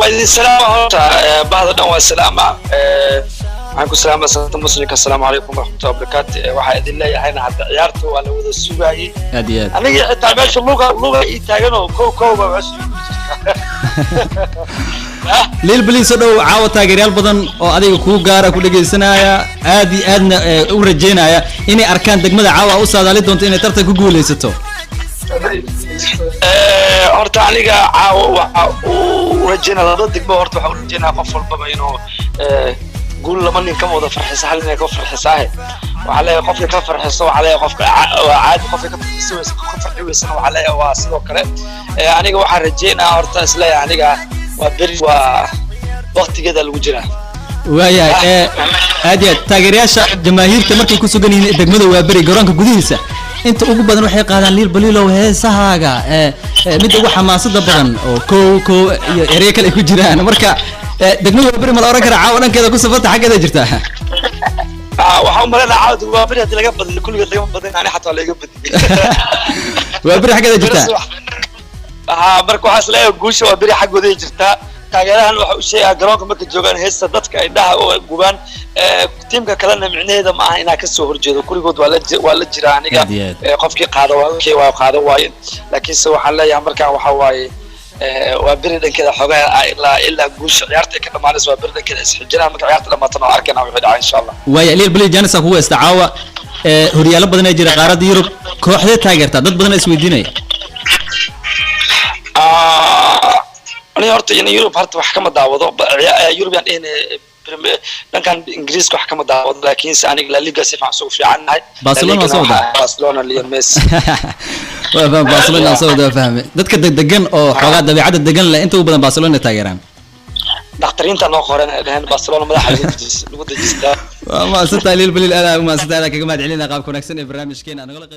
وإذا السلام عليكم بعض النوع السلام عنكم السلام مسلمك السلام عليكم ورحمة الله وبركاته واحد الله يحيينا حتى عيارته ولا وذا السباعي هديات أنا حتى باش اللغة يتاجنوا كو بس ليل بليس دو عاو تاجريال بدن أو أديك كو جارا كل جيل سنايا أدي أدنى ورجينا يا إني أركان دقمة عاو أوصل عليه دونت إني ترتك جول يستو horta aniga rajayna laba degmo horta waxa u rajaynaa qof walba inuu guul laba nin ka wada farxiso hal nin ka farxisahay waxa leeyahay qofka ka farxiso waxa leeyahay qofka caadi qofka ka farxiso ka farxiso waxa leeyahay waa sidoo kale aniga waxa rajaynaa horta isleeyahay aniga waa beri waa waqtigeeda lagu jiraa waayahay aad taageerayaasha jamaahiirta markay ku sugan yihiin degmada waa beri garoonka gudihiisa inta ugu badan waxay qaadaan liil baliilo heesahaaga mid ugu xamaasada badan oo koo iyo erey kale ku jiraan marka degmada waa beri ma la oran karaa caawa dhankeeda ku safata xaggeeda jirtaa waxaan umaleynaa caawda waa beri hadii laga badin kulligeed laga badin ani xataa laga badin waa beri xaggeeda jirtaa marka waxaa isleeyahay guusha waa beri xaggooda jirtaa taageerahan waxa uu sheegaa garoonka marka joogaan heesta dadka ay dhaha oo gubaan tiimka kalena micnaheeda ma aha inaa ka soo horjeedo kulligood waa la jira aniga qofkii qaado waa qaado waaye laakiin se waxaan leeyahay markaan waxa waaye waa beri dhankeeda xogaa ilaa guusha ciyaarta ka dhamaanaysa waa beri dhankeeda isxijiraan marka ciyaarta dhamaatana waa arkayna wixii dhacay insha Allah waaya liil bali janisa kuwa istacaawa horyaalo badan ay jira qaaradda Yurub kooxda taageerta dad badan is weydiinaya أنا أرتي إن يوروب هرت وحكم الدعوة يوروب يعني كان إنجليز وحكم الدعوة لكن سأني لا ليجا سيف عن سوف عنها برشلونة صودا برشلونة اللي ميسي برشلونة صودا فاهم دتك دقن أو حاجات ده بعدد دقن لا أنتوا بدن برشلونة تاجران دكتورين تناقرن لأن برشلونة ما حاجة ما ستة ليل بليل أنا ما ستة لك يا جماعة علينا قاب كونكسن برنامج كين أنا أقول لك